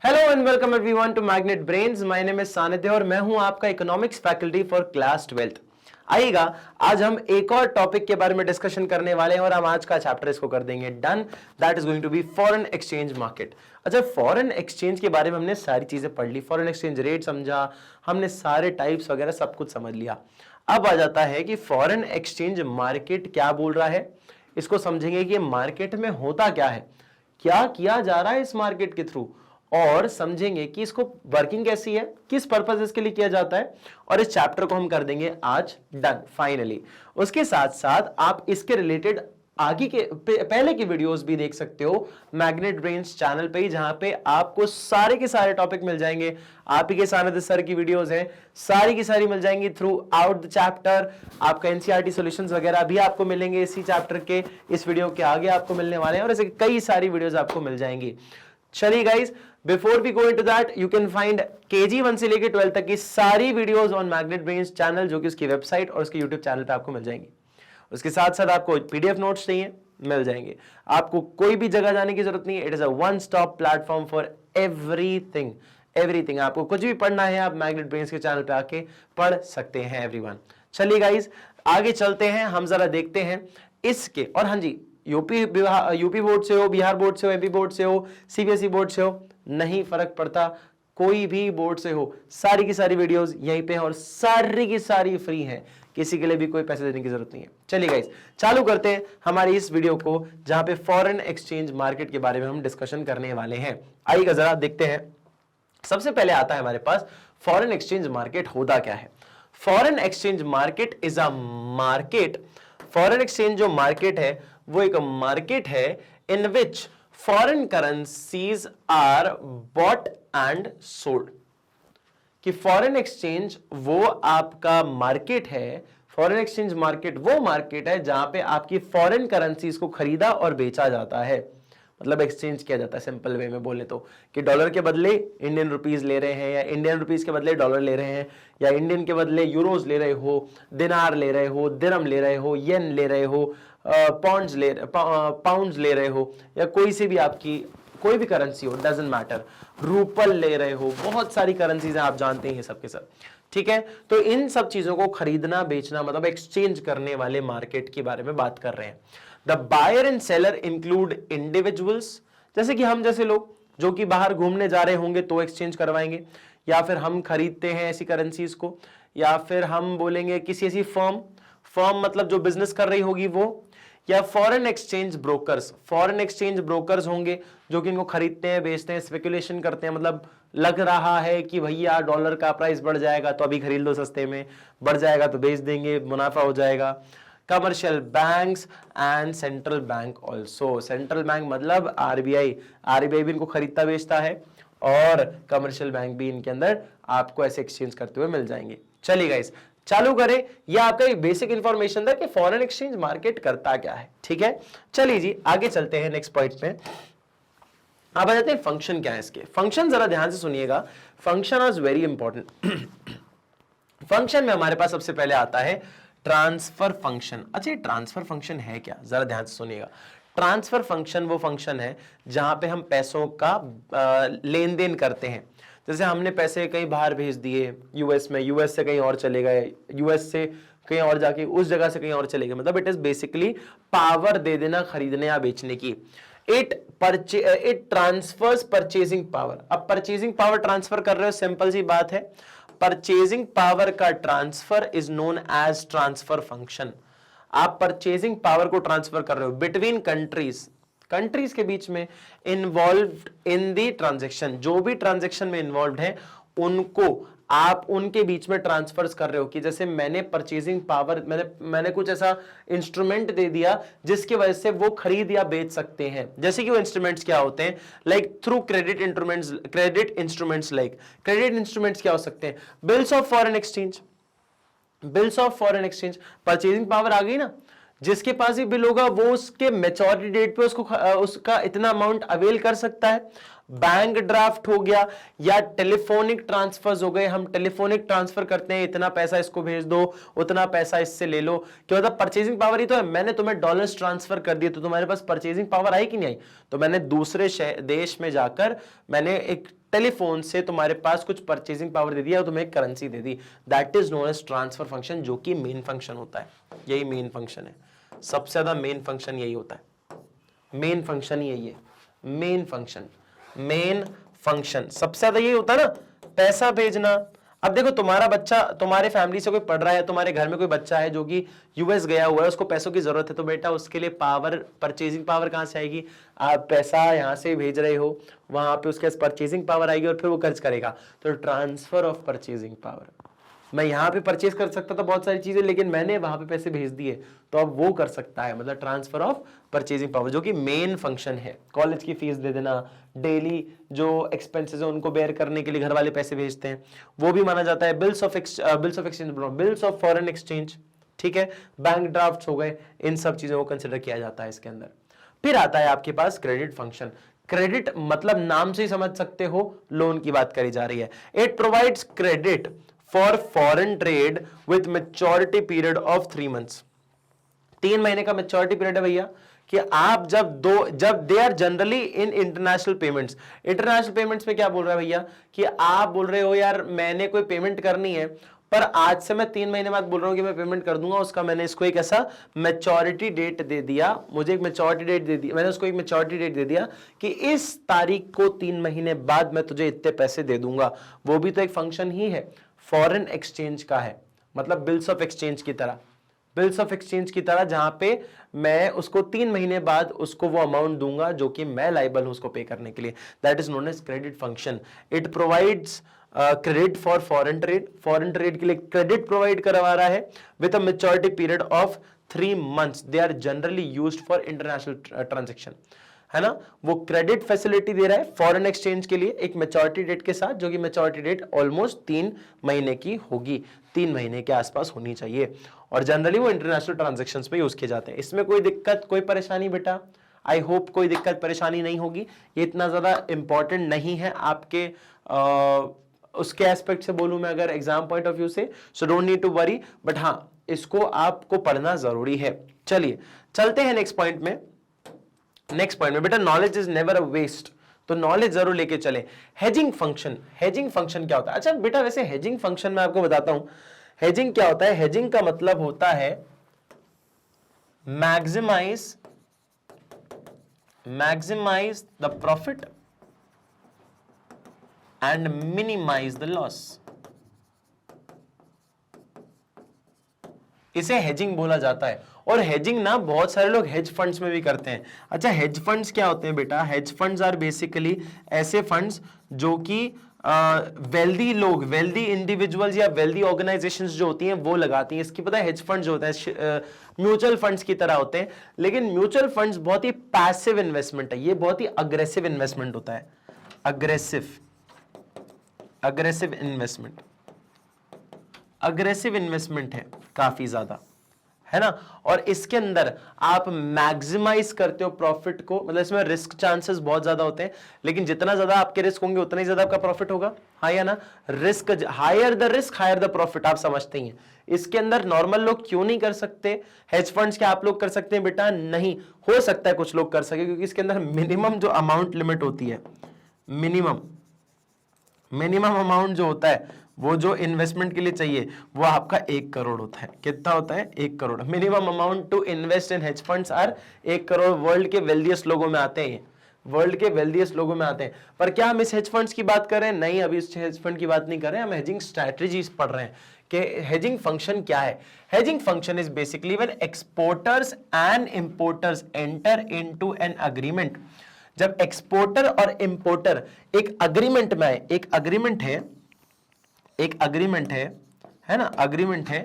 Hello and welcome everyone to Magnet Brains. My name is Sanidhya और मैं हूं आपका economics faculty for class 12th। आइएगा, आज हम एक और टॉपिक के बारे में डिस्कशन करने वाले हैं और हम आज का चैप्टर इसको कर देंगे done. That is going to be foreign exchange market. अच्छा, फॉरेन एक्सचेंज के बारे में हमने सारी चीजें पढ़ ली, फॉरेन एक्सचेंज रेट समझा, हमने सारे टाइप्स वगैरह सब कुछ समझ लिया। अब आ जाता है कि फॉरेन एक्सचेंज मार्केट क्या बोल रहा है, इसको समझेंगे कि मार्केट में होता क्या है, क्या किया जा रहा है इस मार्केट के थ्रू, और समझेंगे कि इसको वर्किंग कैसी है, किस पर्पस इसके लिए किया जाता है, और इस चैप्टर को हम कर देंगे आज डन फाइनली। उसके साथ साथ आप इसके रिलेटेड आगे के पहले की वीडियोस भी देख सकते हो मैग्नेट ब्रेन्स चैनल पे ही, जहां पे आपको सारे के सारे टॉपिक मिल जाएंगे। आप ही के सानिध्य सर की वीडियोस हैं, सारी की सारी मिल जाएंगी थ्रू आउट द चैप्टर। आपका एनसीईआरटी सॉल्यूशंस वगैरह भी आपको मिलेंगे इसी चैप्टर के, इस वीडियो के आगे आपको मिलने वाले हैं, और ऐसे कई सारी वीडियोस आपको मिल जाएंगी। चलिए guys, before we go into that, you can find KG 1 से लेकर 12 तक की सारी videos on Magnet brains channel, जो कि उसकी वेबसाइट और उसके यूट्यूब चैनल पे आपको मिल जाएंगी। उसके साथ साथ आपको पीडीएफ नोट्स चाहिए, मिल जाएंगे। आपको कोई भी जगह जाने की जरूरत नहीं है। It is a one stop platform for everything. Everything, आपको कुछ भी पढ़ना है आप मैग्नेट ब्रेन्स के चैनल पे आके पढ़ सकते हैं एवरीवन। चलिए गाइज, आगे चलते हैं, हम जरा देखते हैं इसके। और हाँ जी, यूपी बोर्ड से हो, बिहार बोर्ड से हो, एमपी बोर्ड से हो, सीबीएसई बोर्ड से हो, नहीं फर्क पड़ता, कोई भी बोर्ड से हो, सारी की सारी वीडियोस यहीं पे हैं और सारी की सारी फ्री हैं, किसी के लिए भी कोई पैसे देने की जरूरत नहीं है। चलिए गाइस, चालू करते हैं हमारी इस वीडियो को, जहां पे फॉरेन एक्सचेंज मार्केट के बारे में हम डिस्कशन करने वाले हैं। आइएगा जरा देखते हैं। सबसे पहले आता है हमारे पास फॉरेन एक्सचेंज मार्केट होता क्या है। Foreign exchange market is a market. Foreign exchange जो मार्केट है वो एक मार्केट है in which foreign currencies are bought and sold. कि फॉरेन एक्सचेंज वो आपका मार्केट है, फॉरेन एक्सचेंज मार्केट वो मार्केट है जहां पे आपकी फॉरेन करेंसीज को खरीदा और बेचा जाता है, मतलब एक्सचेंज किया जाता है। सिंपल वे में बोले तो, कि डॉलर के बदले इंडियन रुपीज ले रहे हैं, या इंडियन रुपीज के बदले डॉलर ले रहे हैं, या इंडियन के बदले यूरोज ले रहे हो, दिनार ले रहे हो, दिरहम ले रहे हो, येन ले रहे हो, पाउंड्स ले रहे हो, या कोई सी भी आपकी कोई भी करेंसी हो, डजंट मैटर, रूपल ले रहे हो, बहुत सारी करेंसीज हैं, आप जानते हैं सब के सब। ठीक है, तो इन सब चीजों को खरीदना बेचना मतलब एक्सचेंज करने वाले मार्केट के बारे में बात कर रहे हैं। The buyer and seller include individuals, जैसे कि हम जैसे लोग जो कि बाहर घूमने जा रहे होंगे तो एक्सचेंज करवाएंगे, या फिर हम खरीदते हैं ऐसी करेंसीज को, या फिर हम बोलेंगे किसी ऐसी फर्म मतलब जो बिजनेस कर रही होगी वो, या foreign exchange brokers. Foreign exchange brokers होंगे जो कि इनको खरीदते हैं, बेचते हैं, स्पेकुलेशन करते हैं, मतलब लग रहा है कि भैया डॉलर का प्राइस बढ़ जाएगा तो अभी खरीद लो सस्ते में, बढ़ जाएगा तो बेच देंगे, मुनाफा हो जाएगा। Commercial banks and central bank also. Central bank मतलब आरबीआई भी इनको खरीदता बेचता है, और कमर्शियल बैंक भी इनके अंदर आपको ऐसे एक्सचेंज करते हुए मिल जाएंगे। चलिए गाइस, चालू करें। यह आपका एक बेसिक इंफॉर्मेशन था कि फॉरेन एक्सचेंज मार्केट करता क्या है। ठीक है, चलिए जी आगे चलते हैं नेक्स्ट पॉइंट पे। आप आ जाते हैं फंक्शन क्या है इसके। फंक्शन जरा ध्यान से सुनिएगा, function is very important. Function में हमारे पास सबसे पहले आता है ट्रांसफर फंक्शन। अच्छा, ये ट्रांसफर फंक्शन है क्या, जरा ध्यान से सुनिएगा। ट्रांसफर फंक्शन वो फंक्शन है जहां पे हम पैसों का लेन देन करते हैं। जैसे हमने पैसे कहीं बाहर भेज दिए यूएस में, यूएस से कहीं और चले गए, यूएस से कहीं और जाके उस जगह से कहीं और चले गए, मतलब इट इज बेसिकली पावर दे देना खरीदने या बेचने की। It transfers purchasing power. अब परचेजिंग पावर ट्रांसफर कर रहे हो, सिंपल सी बात है, परचेजिंग पावर का transfer is known as transfer function. आप परचेजिंग पावर को ट्रांसफर कर रहे हो बिटवीन कंट्रीज के बीच में, इन्वॉल्व्ड इन दी ट्रांजैक्शन, जो भी ट्रांजैक्शन में इन्वॉल्व है उनको आप उनके बीच में ट्रांसफर्स कर रहे हो। कि जैसे मैंने परचेजिंग पावर, मैंने कुछ ऐसा इंस्ट्रूमेंट दे दिया जिसकी वजह से वो खरीद या बेच सकते हैं। जैसे कि वो इंस्ट्रूमेंट्स क्या होते हैं, like through credit instruments like credit instruments क्या हो सकते हैं, bills of foreign exchange. Bills of foreign exchange, purchasing power आ गई ना, जिसके पास ही बिल होगा वो उसके मैच्योरिटी डेट पे उसका इतना अमाउंट अवेल कर सकता है। बैंक ड्राफ्ट हो गया, या टेलीफोनिक ट्रांसफर्स हो गए, हम टेलीफोनिक ट्रांसफर करते हैं, इतना पैसा इसको भेज दो, उतना पैसा इससे ले लो। क्या मतलब परचेजिंग पावर ही तो है। मैंने तुम्हें डॉलर्स ट्रांसफर कर दिए तो तुम्हारे पास परचेजिंग पावर आई कि नहीं आई, तो मैंने दूसरे देश में जाकर मैंने एक टेलीफोन से तुम्हारे पास कुछ परचेजिंग पावर दे दिया और तुम्हें करेंसी दे दी, that is known as transfer function, जो कि मेन फंक्शन होता है। यही मेन फंक्शन है, सबसे ज्यादा मेन फंक्शन यही होता है, मेन फंक्शन यही है, मेन फंक्शन, मेन फंक्शन सबसे ज्यादा यही होता है ना, पैसा भेजना। अब देखो तुम्हारा बच्चा, तुम्हारे फैमिली से कोई पढ़ रहा है, तुम्हारे घर में कोई बच्चा है जो कि यूएस गया हुआ है, उसको पैसों की जरूरत है, तो बेटा उसके लिए पावर, परचेजिंग पावर कहां से आएगी? आप पैसा यहां से भेज रहे हो, वहां पे उसके पास परचेजिंग पावर आएगी और फिर वो खर्च करेगा, तो ट्रांसफर ऑफ परचेजिंग पावर। मैं यहां पे परचेज कर सकता था बहुत सारी चीजें, लेकिन मैंने वहां पे पैसे भेज दिए, तो अब वो कर सकता है, मतलब ट्रांसफर ऑफ परचेजिंग पावर, जो कि मेन फंक्शन है। कॉलेज की फीस दे देना, डेली जो एक्सपेंसेस है उनको बेयर करने के लिए घर वाले पैसे भेजते हैं, वो भी माना जाता है। Bills of exchange, bills of foreign exchange, ठीक है, बैंक ड्राफ्ट हो गए, इन सब चीजों को कंसिडर किया जाता है इसके अंदर। फिर आता है आपके पास क्रेडिट फंक्शन। क्रेडिट मतलब नाम से ही समझ सकते हो, लोन की बात करी जा रही है। It provides credit for foreign trade with maturity period of 3 months। 3 महीने का मेच्योरिटी पीरियड है भैया, कि आप जब they are generally in international payments. International payments में क्या बोल रहा है भैया, कि आप बोल रहे हो यार मैंने कोई पेमेंट करनी है, पर आज से मैं 3 महीने बाद बोल रहा हूं कि मैं पेमेंट कर दूंगा, उसका मैंने इसको एक ऐसा मैच्योरिटी डेट दे दिया, मुझे एक मैच्योरिटी डेट दे दी, मैंने उसको एक मैच्योरिटी डेट दे दिया कि इस तारीख को 3 महीने बाद मैं तुझे इतने पैसे दे दूंगा। वो भी तो एक फंक्शन ही है, फॉरेन एक्सचेंज का है, मतलब बिल्स ऑफ एक्सचेंज की तरह, बिल्स ऑफ एक्सचेंज की तरह, जहां पे मैं उसको 3 महीने बाद उसको वो अमाउंट दूंगा जो कि मैं लायबल हूं उसको पे करने के लिए। That is known as credit function. It provides credit for foreign trade, foreign trade के लिए क्रेडिट प्रोवाइड करवा रहा है with a maturity period of 3 months। They are generally used for international transaction, है ना। वो क्रेडिट फैसिलिटी दे रहा है फॉरेन एक्सचेंज के लिए एक मैच्योरिटी डेट के साथ, जो कि मैच्योरिटी डेट ऑलमोस्ट 3 महीने की होगी, 3 महीने के आसपास होनी चाहिए, और जनरली वो इंटरनेशनल ट्रांजैक्शंस में यूज किए जाते हैं। इसमें कोई दिक्कत, कोई परेशानी बेटा? आई होप कोई दिक्कत परेशानी नहीं होगी। ये इतना ज्यादा इंपॉर्टेंट नहीं है आपके उसके एस्पेक्ट से बोलूं मैं अगर एग्जाम पॉइंट ऑफ व्यू से, so don't need to worry, but हाँ इसको आपको पढ़ना जरूरी है। चलिए चलते हैं नेक्स्ट पॉइंट में। नेक्स्ट पॉइंट में बेटा, knowledge is never a waste, तो नॉलेज जरूर लेके चले। हेजिंग फंक्शन, हेजिंग फंक्शन क्या होता है? अच्छा बेटा वैसे हेजिंग फंक्शन में आपको बताता हूं, हेजिंग क्या होता है। हेजिंग का मतलब होता है maximise the profit and minimise the loss, इसे हेजिंग बोला जाता है। और हेजिंग ना बहुत सारे लोग हेज फंड्स में भी करते हैं। अच्छा हेज फंड्स क्या होते हैं बेटा? हेज फंड्स आर बेसिकली ऐसे फंड्स जो कि वेल्दी लोग, वेल्दी इंडिविजुअल्स या वेल्दी ऑर्गेनाइजेशंस जो होती हैं वो लगाती हैं। इसकी पता है हेज फंड्स जो होते हैं म्यूचुअल फंड्स की तरह होते हैं, लेकिन म्यूचुअल फंड्स बहुत ही पैसिव इन्वेस्टमेंट है, ये बहुत ही अग्रेसिव इन्वेस्टमेंट होता है। अग्रेसिव इन्वेस्टमेंट, अग्रेसिव इन्वेस्टमेंट है काफी ज्यादा, है ना। और इसके अंदर आप मैक्सिमाइज करते हो प्रॉफिट को, मतलब इसमें रिस्क चांसेस बहुत ज्यादा होते हैं, लेकिन जितना ज्यादा आपके रिस्क होंगे उतना ही ज्यादा आपका प्रॉफिट होगा, हाँ या ना। Risk, higher the risk higher the profit, आप समझते ही हैं। इसके अंदर नॉर्मल लोग क्यों नहीं कर सकते? हेज फंड्स क्या आप लोग कर सकते हैं बेटा? नहीं। हो सकता है कुछ लोग कर सके, क्योंकि इसके अंदर मिनिमम जो अमाउंट लिमिट होती है, मिनिमम अमाउंट जो होता है वो जो इन्वेस्टमेंट के लिए चाहिए वो आपका 1 करोड़ होता है। कितना होता है? 1 crore. Minimum amount to invest in hedge funds are 1 crore. World के वेल्दिएस्ट लोगों में आते हैं, वर्ल्ड के वेल्दिएस्ट लोगों में आते हैं। पर क्या हम इस हेज फंड्स की बात कर रहे हैं? नहीं, अभी इस हेज फंड की बात नहीं कर रहे हैं, हम हेजिंग स्ट्रैटेजीज पढ़ रहे हैं कि हेजिंग फंक्शन क्या है। Hedging function is basically when exporters and importers enter into an agreement. जब एक्सपोर्टर और इंपोर्टर एक अग्रीमेंट में आए, एक अग्रीमेंट है ना, अग्रीमेंट है।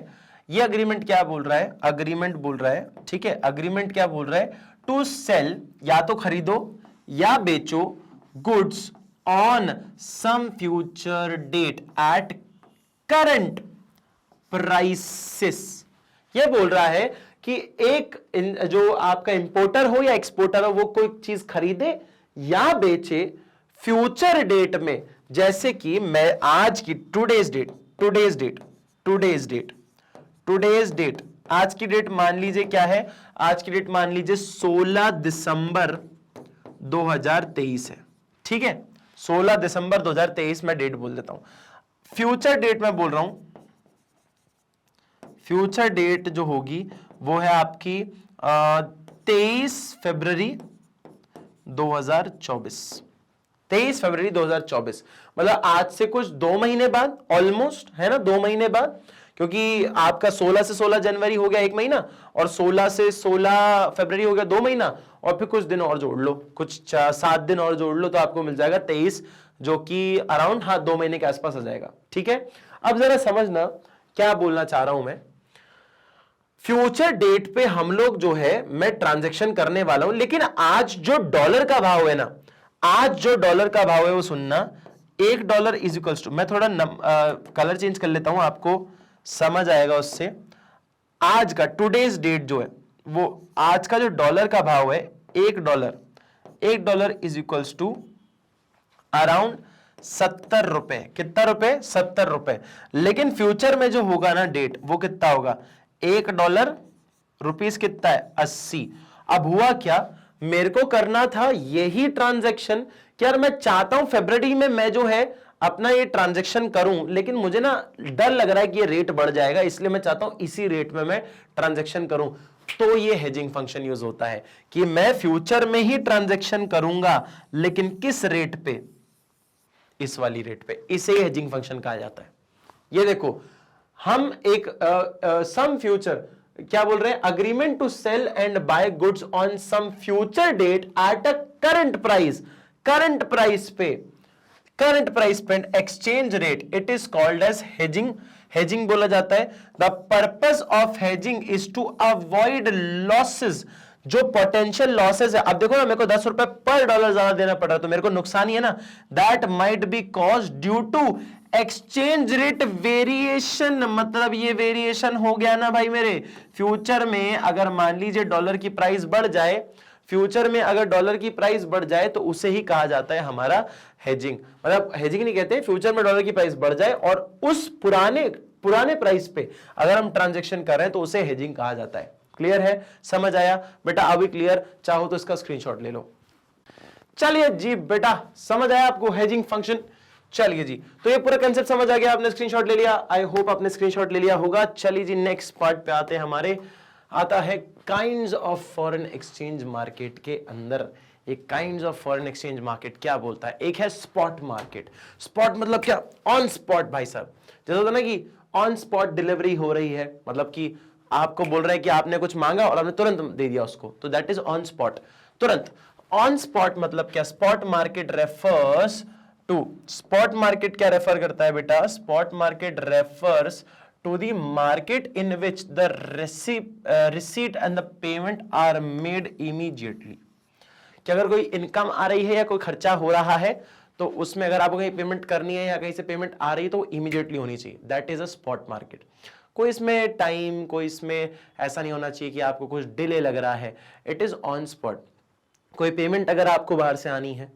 ये अग्रीमेंट क्या बोल रहा है? अग्रीमेंट बोल रहा है, ठीक है, अग्रीमेंट क्या बोल रहा है? टू सेल, या तो खरीदो या बेचो, goods on some future date at current prices. ये बोल रहा है कि एक जो आपका इंपोर्टर हो या एक्सपोर्टर हो, वो कोई चीज खरीदे या बेचे फ्यूचर डेट में। जैसे कि मैं आज की टुडेज डेट आज की डेट मान लीजिए क्या है? आज की डेट मान लीजिए 16 दिसंबर 2023 है, ठीक है। 16 दिसंबर 2023 मैं डेट बोल देता हूं। फ्यूचर डेट मैं बोल रहा हूं, फ्यूचर डेट जो होगी वो है आपकी 23 फरवरी 2024। 23 फरवरी 2024 मतलब आज से कुछ 2 महीने बाद, ऑलमोस्ट, है ना, 2 महीने बाद, क्योंकि आपका 16 से 16 जनवरी हो गया 1 महीना, और 16 से 16 फरवरी हो गया 2 महीना, और फिर कुछ दिन और जोड़ लो, कुछ 7 दिन और जोड़ लो, तो आपको मिल जाएगा 23, जो कि अराउंड, हाँ, 2 महीने के आसपास आ जाएगा। ठीक है, अब जरा समझना क्या बोलना चाह रहा हूं मैं। फ्यूचर डेट पे हम लोग जो है, मैं ट्रांजैक्शन करने वाला हूं, लेकिन आज जो डॉलर का भाव है ना, आज जो डॉलर का भाव है वो सुनना, $1 इज इक्वल्स टू, मैं थोड़ा कलर चेंज कर लेता हूं, आपको समझ आएगा उससे। आज का टुडेज डेट जो है, वो आज का जो डॉलर का भाव है, $1 इज इक्वल्स टू अराउंड 70 रुपए। कितना रुपए? 70 रुपए। लेकिन फ्यूचर में जो होगा ना डेट, वो कितना होगा? $1 रुपीस कितना है? 80। अब हुआ क्या, मेरे को करना था यही ट्रांजैक्शन कि यार मैं चाहता हूं फरवरी में मैं जो है अपना ये ट्रांजैक्शन करूं, लेकिन मुझे ना डर लग रहा है कि ये रेट बढ़ जाएगा, इसलिए मैं चाहता हूं इसी रेट में मैं ट्रांजैक्शन करूं। तो ये हेजिंग फंक्शन यूज होता है कि मैं फ्यूचर में ही ट्रांजैक्शन करूंगा, लेकिन किस रेट पे? इस वाली रेट पे। इसे हेजिंग फंक्शन कहा जाता है। ये देखो, हम एक सम फ्यूचर, क्या बोल रहे हैं? Agreement to sell and buy goods on some future date at a current price. Current price पे, करंट प्राइस पे exchange rate, it is called as hedging. Hedging बोला जाता है। The purpose of hedging is to avoid losses, जो potential losses है। अब देखो ना, मेरे को 10 रुपए पर डॉलर ज्यादा देना पड़ रहा है, तो मेरे को नुकसान ही है ना। That might be cause due to exchange rate variation. मतलब ये वेरिएशन हो गया ना भाई मेरे, फ्यूचर में अगर मान लीजिए डॉलर की प्राइस बढ़ जाए, फ्यूचर में अगर डॉलर की प्राइस बढ़ जाए, तो उसे ही कहा जाता है हमारा हेजिंग। मतलब हेजिंग नहीं कहते, फ्यूचर में डॉलर की प्राइस बढ़ जाए और उस पुराने प्राइस पे अगर हम ट्रांजैक्शन कर रहे हैं, तो उसे हेजिंग कहा जाता है। क्लियर है? समझ आया बेटा? अभी क्लियर? चाहो तो इसका स्क्रीनशॉट ले लो। चलिए जी बेटा, समझ आया आपको हेजिंग फंक्शन? चलिए जी, तो ये पूरा कंसेप्ट समझ आ गया, आपने स्क्रीनशॉट ले लिया। आई होप आपने स्क्रीनशॉट ले लिया होगा। चलिए जी, नेक्स्ट पार्ट पे आते हैं हमारे। आता है kinds of foreign exchange market के अंदर। एक kinds of foreign exchange market क्या बोलता है? एक है स्पॉट मार्केट। स्पॉट मतलब क्या? ऑन स्पॉट भाई साहब। जैसे होता है ना कि ऑन स्पॉट डिलीवरी हो रही है, मतलब कि आपको बोल रहा है कि आपने कुछ मांगा और आपने तुरंत दे दिया उसको, तो दैट इज ऑन स्पॉट, तुरंत। ऑन स्पॉट मतलब क्या? Spot market refers to, spot market क्या रेफर करता है बेटा? Spot market refers to the market in which the receipt and the payment are made immediately. कि अगर कोई इनकम आ रही है या कोई खर्चा हो रहा है, तो उसमें अगर आपको कहीं पेमेंट करनी है या कहीं से पेमेंट आ रही है, तो वो इमीडिएटली होनी चाहिए। That is a spot market. कोई इसमें टाइम, कोई इसमें ऐसा नहीं होना चाहिए कि आपको कुछ डिले लग रहा है। It is on spot. कोई पेमेंट अगर आपको बाहर से आनी है,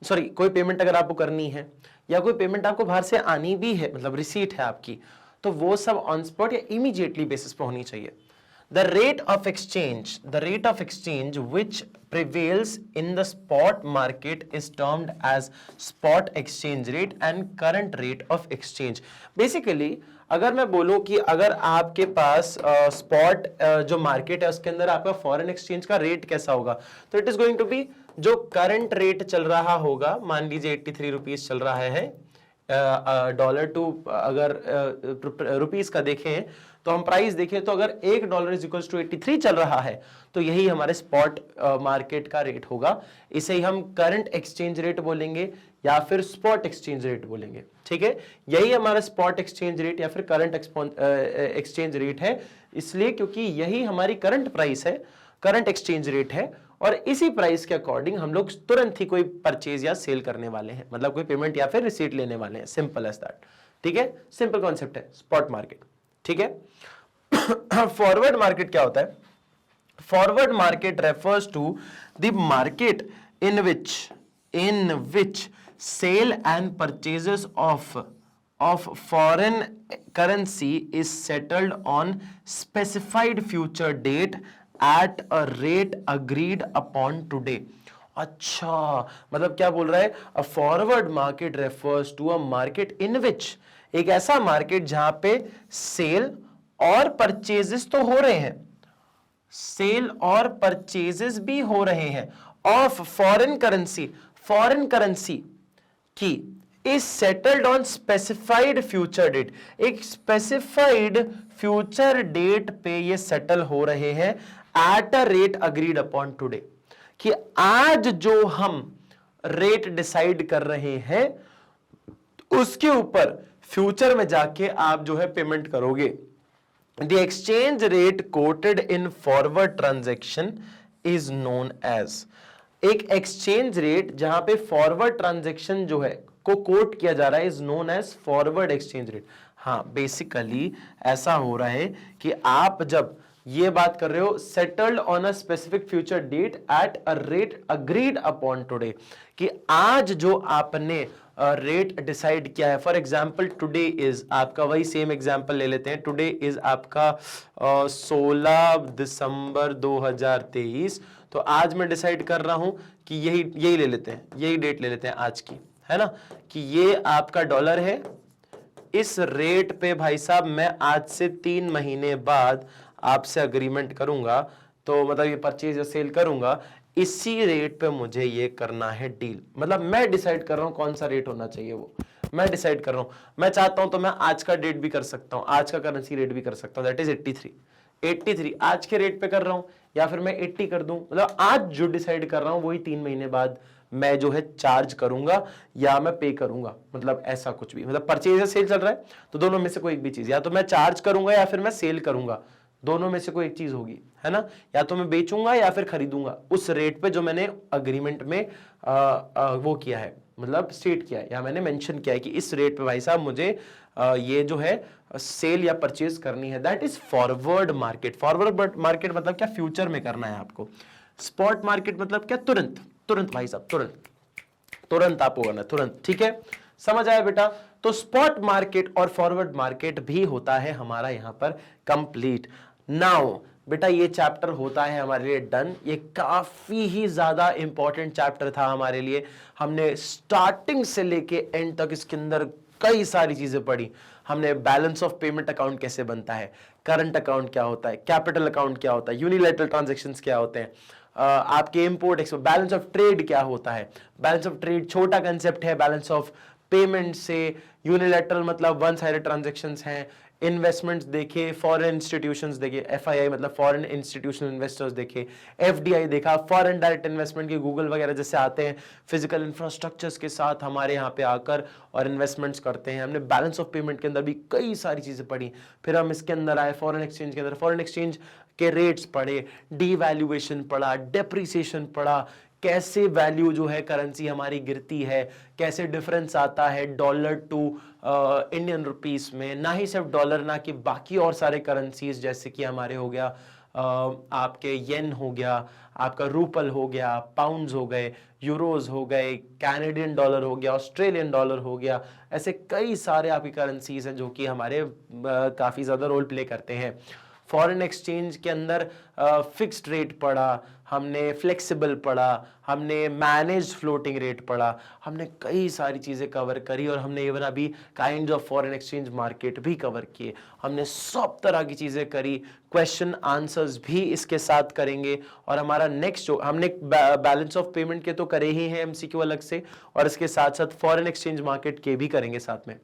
सॉरी, कोई पेमेंट अगर आपको करनी है, या कोई पेमेंट आपको बाहर से आनी भी है, मतलब रिसीट है आपकी, तो वो सब ऑन स्पॉट या इमीडिएटली बेसिस पे होनी चाहिए। The rate of exchange which prevails in the spot market is termed as spot exchange rate and current rate of exchange. Basically, अगर मैं बोलूं कि अगर आपके पास स्पॉट जो मार्केट है उसके अंदर आपका फॉरेन एक्सचेंज का रेट कैसा होगा, तो it is going to be जो करंट रेट चल रहा होगा। मान लीजिए 83 रुपीज चल रहा है डॉलर टू, अगर रुपीस का देखें तो हम प्राइस देखें, तो अगर $1 इज इक्वल्स टू 83 चल रहा है, तो यही हमारे स्पॉट मार्केट का रेट होगा। इसे ही हम करंट एक्सचेंज रेट बोलेंगे या फिर स्पॉट एक्सचेंज रेट बोलेंगे। ठीक है, यही हमारा स्पॉट एक्सचेंज रेट या फिर करंट एक्सचेंज रेट है, इसलिए क्योंकि यही हमारी करंट प्राइस है, करंट एक्सचेंज रेट है, और इसी प्राइस के अकॉर्डिंग हम लोग तुरंत ही कोई परचेज या सेल करने वाले हैं, मतलब कोई पेमेंट या फिर रिसीट लेने वाले हैं। Simple as that. ठीक है, सिंपल कॉन्सेप्ट है स्पॉट मार्केट। ठीक है, फॉरवर्ड मार्केट क्या होता है? Forward market refers to the market in which sale and purchases of foreign currency is settled on specified future date at a rate agreed upon today अच्छा, मतलब क्या बोल रहा है, a forward market refers to a market in which, एक ऐसा market जहां पे सेल और परचेजेस तो हो रहे हैं, सेल और परचेजेस भी हो रहे हैं of foreign currency, foreign currency की is settled on specified future date, एक स्पेसिफाइड फ्यूचर डेट पे ये सेटल हो रहे हैं at a rate agreed upon today, कि आज जो हम रेट डिसाइड कर रहे हैं उसके ऊपर फ्यूचर में जाके आप जो है पेमेंट करोगे। The exchange rate quoted in forward transaction is known as, एक एक्सचेंज रेट जहां पे फॉरवर्ड ट्रांजैक्शन जो है को कोट किया जा रहा है is known as forward exchange rate. हाँ, बेसिकली ऐसा हो रहा है कि आप जब ये बात कर रहे हो settled on a specific future date at a rate agreed upon today, कि आज जो आपने रेट डिसाइड किया है, फॉर एग्जाम्पल टुडे इज आपका, वही सेम एग्जाम्पल ले लेते हैं, टुडे इज आपका 16 दिसंबर 2023, तो आज मैं डिसाइड कर रहा हूं कि यही ले लेते हैं, यही डेट ले लेते हैं आज की, है ना, कि ये आपका डॉलर है, इस रेट पे भाई साहब मैं आज से 3 महीने बाद आपसे अग्रीमेंट करूंगा, तो मतलब ये परचेज या सेल करूंगा, इसी रेट पे मुझे ये करना है डील, मतलब मैं डिसाइड कर रहा हूं कौन सा रेट होना चाहिए, वो मैं डिसाइड कर रहा हूं, मैं चाहता हूं तो मैं आज का डेट भी कर सकता हूं, आज का करेंसी रेट भी कर सकता हूं, दैट इज 83 आज के रेट पे कर रहा हूं, या फिर मैं 80 कर दूं, मतलब आज जो डिसाइड कर रहा हूं वही 3 महीने बाद मैं जो है चार्ज करूंगा या मैं पे करूंगा, मतलब ऐसा कुछ भी, मतलब परचेज या सेल चल रहा है तो दोनों में से कोई एक भी चीज, या तो मैं चार्ज करूंगा या फिर मैं सेल करूंगा, दोनों में से कोई एक चीज होगी, है ना, या तो मैं बेचूंगा या फिर खरीदूंगा उस रेट पे जो मैंने अग्रीमेंट में वो किया है, मतलब स्टेट किया है, या मैंने मेंशन किया है कि इस रेट पे भाई साहब मुझे ये जो है सेल या परचेज करनी है, that is forward market. Forward market मतलब क्या, फ्यूचर में करना है आपको। स्पॉट मार्केट मतलब क्या, तुरंत तुरंत भाई साहब, तुरंत तुरंत आपको करना, तुरंत, ठीक है, समझ आया बेटा। तो स्पॉट मार्केट और फॉरवर्ड मार्केट भी होता है हमारा यहां पर कंप्लीट। नाउ बेटा ये चैप्टर होता है हमारे लिए डन, ये काफी ही ज्यादा इंपॉर्टेंट चैप्टर था हमारे लिए, हमने स्टार्टिंग से लेके एंड तक इसके अंदर कई सारी चीजें पढ़ी, हमने बैलेंस ऑफ पेमेंट अकाउंट कैसे बनता है, करंट अकाउंट क्या होता है, कैपिटल अकाउंट क्या होता है, यूनिलैटरल ट्रांजैक्शंस क्या होते हैं, आपके import export, balance of trade क्या होता है, बैलेंस ऑफ ट्रेड छोटा कंसेप्ट है, बैलेंस ऑफ पेमेंट से, यूनिलैटरल मतलब वन साइडेड ट्रांजैक्शंस हैं, इन्वेस्टमेंट्स देखे, फॉरेन इंस्टीट्यूशंस देखे, एफआईआई मतलब फॉरेन इंस्टीट्यूशनल इन्वेस्टर्स देखे, एफडीआई देखा, फॉरेन डायरेक्ट इन्वेस्टमेंट के गूगल वगैरह जैसे आते हैं फिजिकल इंफ्रास्ट्रक्चर्स के साथ हमारे यहाँ पे आकर और इन्वेस्टमेंट्स करते हैं। हमने बैलेंस ऑफ पेमेंट के अंदर भी कई सारी चीजें पढ़ी, फिर हम इसके अंदर आए फॉरेन एक्सचेंज के अंदर, फॉरेन एक्सचेंज के रेट्स पढ़े, डीवैल्यूएशन पढ़ा, डेप्रिसिएशन पढ़ा, कैसे वैल्यू जो है करेंसी हमारी गिरती है, कैसे डिफरेंस आता है डॉलर टू इंडियन रुपीस में, ना ही सिर्फ डॉलर ना कि बाकी और सारे करेंसीज, जैसे कि हमारे हो गया आपके येन हो गया, आपका रूपल हो गया, पाउंड्स हो गए, यूरोज हो गए, कैनेडियन डॉलर हो गया, ऑस्ट्रेलियन डॉलर हो गया, ऐसे कई सारे आपकी करेंसीज हैं जो कि हमारे काफी ज्यादा रोल प्ले करते हैं। फॉरेन एक्सचेंज के अंदर फिक्स्ड रेट पढ़ा हमने, फ्लेक्सिबल पढ़ा हमने, मैनेज फ्लोटिंग रेट पढ़ा हमने, कई सारी चीजें कवर करी, और हमने इवन अभी kind of foreign exchange market भी कवर किए, हमने सब तरह की चीजें करी, क्वेश्चन आंसर्स भी इसके साथ करेंगे। और हमारा नेक्स्ट जो हमने बैलेंस ऑफ पेमेंट के तो करे ही हैं एमसीक्यू अलग से, और इसके साथ साथ फॉरेन एक्सचेंज मार्केट के भी करेंगे साथ में,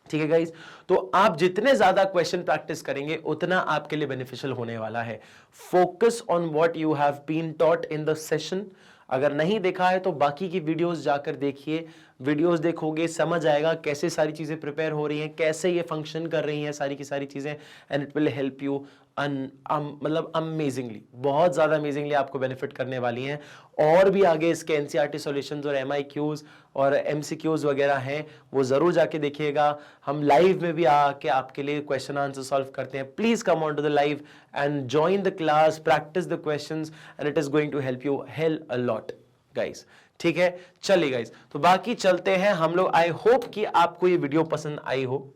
ठीक है गाइस। तो आप जितने ज्यादा क्वेश्चन प्रैक्टिस करेंगे उतना आपके लिए बेनिफिशियल होने वाला है। Focus on what you have been taught in the session. अगर नहीं देखा है तो बाकी की वीडियोस जाकर देखिए, वीडियोस देखोगे समझ आएगा कैसे सारी चीजें प्रिपेयर हो रही हैं, कैसे ये फंक्शन कर रही हैं सारी की सारी चीजें, and it will help you मतलब अमेजिंगली, बहुत ज्यादा अमेजिंगली आपको बेनिफिट करने वाली हैं। और भी आगे इसके एनसीईआरटी सॉल्यूशंस और एमआईक्यूज और एमसीक्यूज वगैरह हैं, वो जरूर जाके देखिएगा। हम लाइव में भी आके आपके लिए क्वेश्चन आंसर सॉल्व करते हैं। Please come on to the live and join the class, practice the questions, and it is going to help you hell a lot guys, ठीक है। चलिए गाइस, तो बाकी चलते हैं हम लोग। आई होप कि आपको ये वीडियो पसंद आई हो,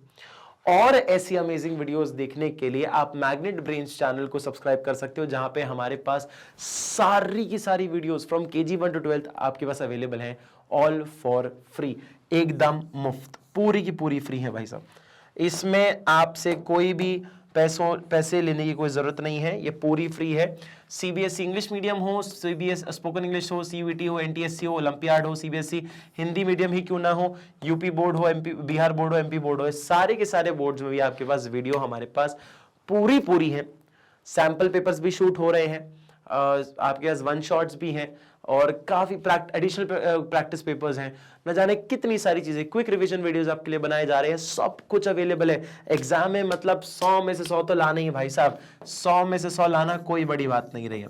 और ऐसी अमेजिंग वीडियोस देखने के लिए आप मैग्नेट ब्रेन्स चैनल को सब्सक्राइब कर सकते हो, जहां पे हमारे पास सारी की सारी videos from KG1 to 12th आपके पास अवेलेबल हैं, ऑल फॉर फ्री, एकदम मुफ्त, पूरी की पूरी फ्री है भाई साहब। इसमें आपसे कोई भी पैसे लेने की कोई जरूरत नहीं है, ये पूरी फ्री है। CBSE इंग्लिश मीडियम हो, CBS स्पोकन इंग्लिश हो, CUET हो, NTSC हो, ओलंपियाड हो, CBSE हिंदी मीडियम ही क्यों ना हो, यूपी बोर्ड हो, MP बिहार बोर्ड हो, MP बोर्ड हो, सारे के सारे बोर्ड्स में भी आपके पास वीडियो हमारे पास पूरी है। सैंपल पेपर्स भी शूट हो रहे हैं, आपके पास वन शॉट्स भी हैं और काफी एडिशनल प्रैक्टिस पेपर्स हैं, न जाने कितनी सारी चीजें, क्विक रिवीजन वीडियोस आपके लिए बनाए जा रहे हैं, सब कुछ अवेलेबल है। एग्जाम में मतलब 100 में से 100 तो लाना ही भाई साहब, 100 में से 100 लाना कोई बड़ी बात नहीं रही है।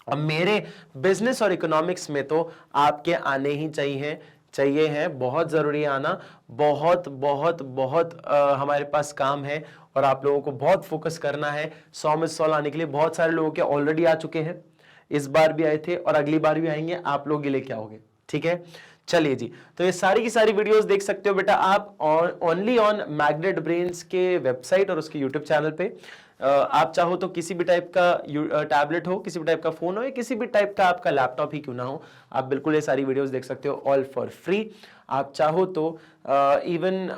अब मेरे बिजनेस और इकोनॉमिक्स में तो आपके आने ही चाहिए हैं, बहुत जरूरी है आना, बहुत बहुत बहुत हमारे पास काम है और आप लोगों को बहुत फोकस करना है 100 में 100 लाने के लिए। बहुत सारे लोगों के ऑलरेडी आ चुके हैं, इस बार भी आए थे और अगली बार भी आएंगे, आप लोग गिले क्या होगे, ठीक है। चलिए जी, तो ये सारी की सारी वीडियोस देख सकते हो बेटा आप ओनली ऑन मैग्नेट ब्रेन्स के वेबसाइट और उसके यूट्यूब चैनल पे। आप चाहो तो किसी भी टाइप का टैबलेट हो, किसी भी टाइप का फोन हो या किसी भी टाइप का आपका लैपटॉप ही क्यों ना हो, आप बिल्कुल ये सारी वीडियोस देख सकते हो ऑल फॉर फ्री। आप चाहो तो इवन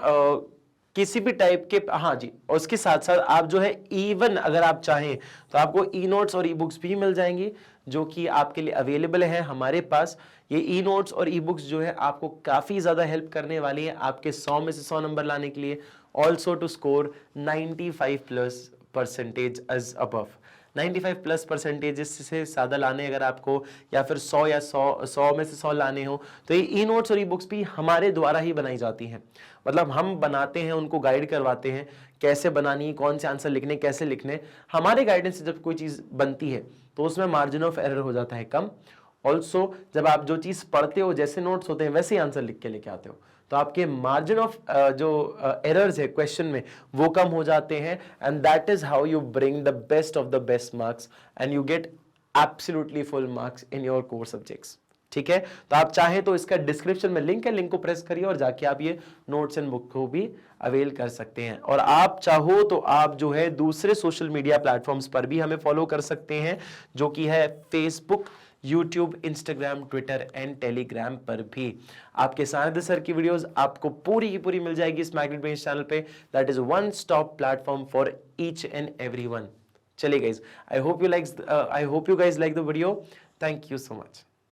किसी भी टाइप के, हाँ जी, और उसके साथ साथ आप जो है इवन अगर आप चाहें तो आपको ई नोट्स और ई बुक्स भी मिल जाएंगी, जो कि आपके लिए अवेलेबल है हमारे पास। ये ई नोट्स और ई बुक्स जो है आपको काफी ज्यादा हेल्प करने वाली है आपके 100 में से 100 नंबर लाने के लिए, also to score 95+% as above. 95+% से ज्यादा लाने अगर आपको, या फिर 100 या 100 में से 100 लाने हो, तो ये ई नोट्स और ई बुक्स भी हमारे द्वारा ही बनाई जाती हैं। मतलब हम बनाते हैं, उनको गाइड करवाते हैं कैसे बनानी, कौन से आंसर लिखने, कैसे लिखने। हमारे गाइडेंस से जब कोई चीज बनती है तो उसमें मार्जिन ऑफ एरर हो जाता है कम। ऑल्सो जब आप जो चीज पढ़ते हो, जैसे नोट्स होते हैं वैसे ही आंसर लिख के लेके आते हो, तो आपके मार्जिन ऑफ जो एरर्स है क्वेश्चन में वो कम हो जाते हैं। And that is how you bring the best of the best marks and you get absolutely full marks in your core subjects, ठीक है। तो आप चाहे तो इसका डिस्क्रिप्शन में लिंक है, लिंक को प्रेस करिए और जाके आप ये नोट्स एंड बुक को भी अवेल कर सकते हैं। और आप चाहो तो आप जो है दूसरे सोशल मीडिया प्लेटफॉर्म्स पर भी हमें फॉलो कर सकते हैं, जो कि है Facebook, YouTube, Instagram, Twitter and Telegram पर भी। आपके सानिध्य सर की वीडियोस आपको पूरी की पूरी मिल जाएगी इस मैग्नेट ब्रेन्स चैनल पे। That is one stop platform for each and everyone. चलिए guys, I hope you guys like the video. Thank you so much.